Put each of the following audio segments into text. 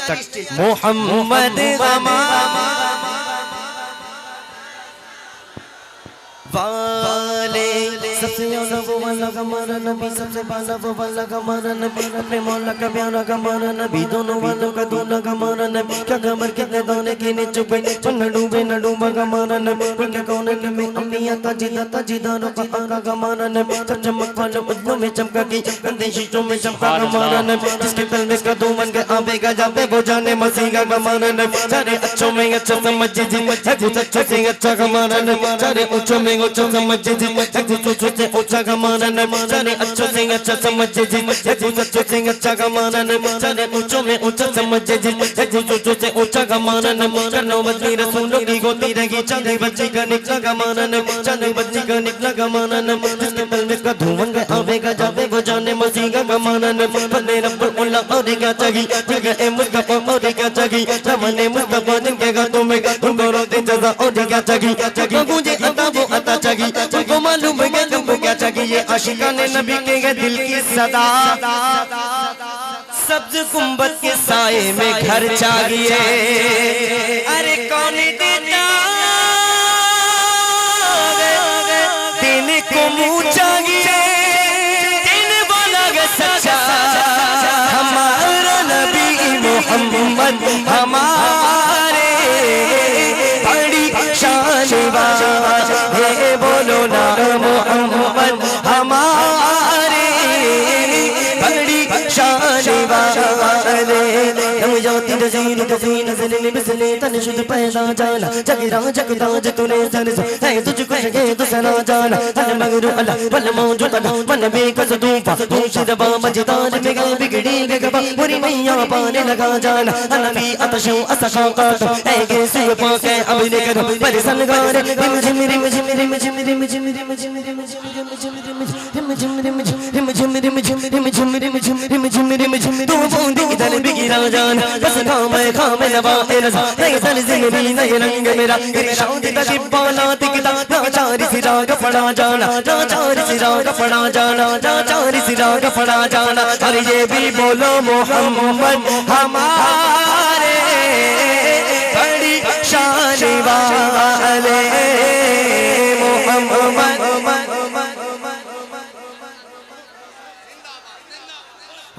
तक मोहम्मद वाले सबसे आला वो वाला हमारा नबी, सबसे बाला वो वाला हमारा नबी, अपने मौला का प्यारा हमारा नबी, दोनों वालों का दूल्हा हमारा नबी। क्या खबर कितने दाने के नीचे चुप गए, न डूबे न डूबा हमारा नबी। उनके कोने में अम्मिया ताजीदारों का आका हमारा नबी। सब चमक वालों उज्जों में चमका की, गंदे शीशों में चमका हमारा नबी। जिसके तल में कदू मन के आवेगा जाते वो जाने मसीहा हमारा नबी। सारे अच्छों में अच्छा समझ जी, अच्छे से अच्छा हमारा नबी। सारे ऊंचों में ऊंचा समझ जी, से ऊंचा हमारा नबी। सारे अच्छों से अच्छा समझ जी, अच्छों से अच्छा हमारा नबी। सारे ऊंचों में ऊंचा समझ जी, ऊंचों से ऊंचा हमारा नबी। चलो बदली रसूलों की होती रही, चांदी बच्ची का निकला हमारा नबी, चांदी बच्ची का निकला हमारा नबी। जिसके तल में का धुआं आवेगा जाते वो जाने मसीहा हमारा नबी। बंदे रब्बुल अल्लाह और क्या चाहिए, जगह मुस्तफा और क्या चाहिए, जमाने मुस्तफा जिनके गातों में उनको रोते जजा और क्या चाहिए। मुझे अता वो अता चाहिए, तुमको मालूम है तुमको क्या चाहिए। ये आशिकाने नबी के है दिल की सदा, सब्ज गुंबद के साए में घर चाहिए। अरे कौन देता देने को मुँह चाहिए, देने वाला है सच्चा हमारा नबी मोहम्मद हमारे बड़ी शान वाले। बोलो ना मोहम्मद हमारे बड़ी शान वाले। हम जाती रज़ीन कफ़ी नज़ले बिज़ले तन शुद्ध पैदा जाना, जगरा जगताज तूने सर से है तुझको शगे तो सना जाना। तन मगरू अल्लाह वल मौजूद अल्लाह मन बेकस दूफा मुर्शिदबा मजदार में गए बिगड़ी के गबा पूरी मैया पाने लगा जाना। नबी अतशो असशाक़त है कैसे पाके अब लेकर पर सनगार रिम झिम रिम झिम रिम झिम रिम झिम रिम झिम रिम झिम रिम झिम रिम झिम रिम झिम रिम झिम रिम झिम रिम झिम रिम झिम रिम झिम रिम झिम तू बूंदी इधर बिगिरा जान बस खाम नवाए रज़ा नए सन ज़िंदगी नए रंग मेरा इरशाद तजिब्बाना तिकता नाचारी सिरा का पड़ा जाना, नाचारी सिरा का पड़ा जाना, नाचारी सिरा का पड़ा जाना। अरे ये भी बोलो मोहम्मद हमारे बड़ी शान वाले मोहम्मद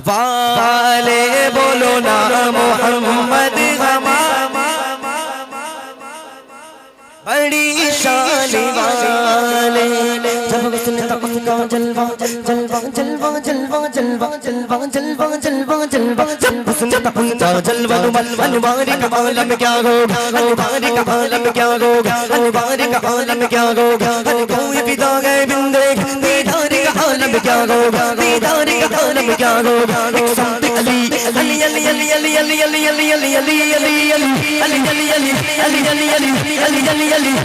वाले। बोलो ना मोहम्मद बड़ी शान वाले। जब उसने तपन का जलवा जलवा जलवा जलवा जलवा जलवा जलवा जलवा जलवा, जब उसने तपन का जलवा अनवारी का आलम क्या होगा, अनवारी का आलम क्या होगा, अनवारी का आलम क्या होगा। कोई पिता गए बिंदे दीदारी का आलम क्या होगा, दीदारी का आलम क्या होगा। अली अली अली अली अली अली अली अली अली अली अली अली अली अली अली अली अली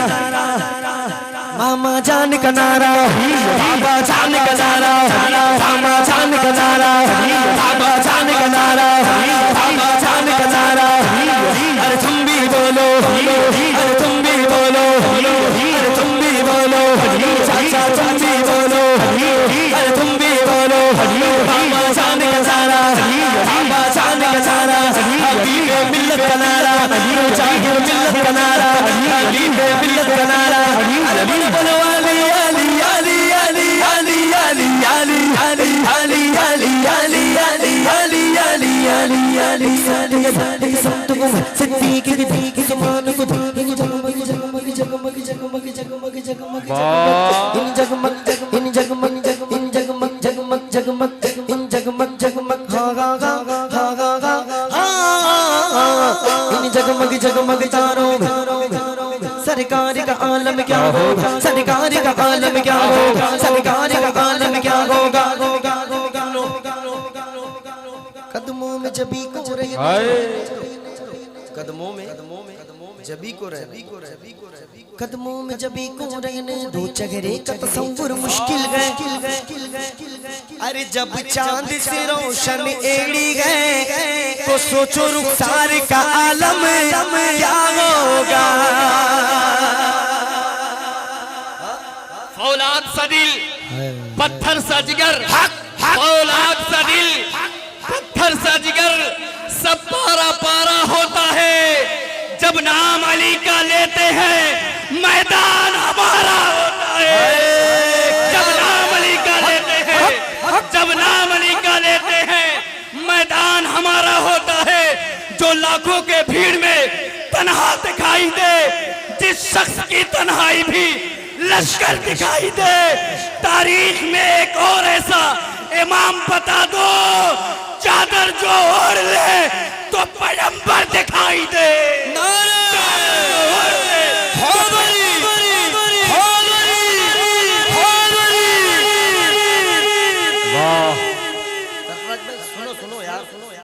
मामा जान का नारा, बाबा जान का नारा, मामा जान का नारा, बाबा जान का नारा, बाबा जान का नारा। अरे तुम भी बोलो, अरे तुम भी बोलो, अरे तुम भी बोलो, चाचा तुम भी बोलो, अरे तुम भी बोलो, मामा जान का नारा, बाबा जान का नारा, हबीबे मिल्लत का नारा, जाहिर मिल्लत का नारा, हबीबे मिल्लत का नारा। अरे बोलो अली अली अली अली अली अली अली अली अली अली अली अली अली अली अली अली अली सब तो सिद्दीक के दी के समान को इन जगमग जगमग जगमग जगमग जगमग जगमग इन जगमग इन जगमग इन जगमग जगमग जगमग इन जगमग जगमग हा गा गा हा गा गा इन जगमग जगमग चारों सरकार का आलम क्या होगा, सरकार का आलम क्या होगा, सरकार का आलम क्या होगा। कदमों में जबी को रहे, कदमों में जबी को रहे, कदमों में जबी को रहने दो चेहरे का तस्वुर मुश्किल है। अरे जब चांद से रोशन एड़ी गए तो सोचो रुखसार का आलम क्या होगा। औलाद सा दिल पत्थर सा जिगर, औलाद सा दिल पत्थर सा जिगर, सब पारा पारा होता है जब नाम अली का लेते हैं, मैदान हमारा होता है। जब नाम अली का लेते हैं, जब नाम अली का लेते हैं, मैदान हमारा होता है। जो लाखों के भीड़ में तन्हा दिखाई दे, जिस शख्स की तन्हाई भी लश्कर दिखाई दे, तारीख में एक और ऐसा इमाम बता दो, चादर जो ओढ़ ले तो पैगंबर दिखाई दे।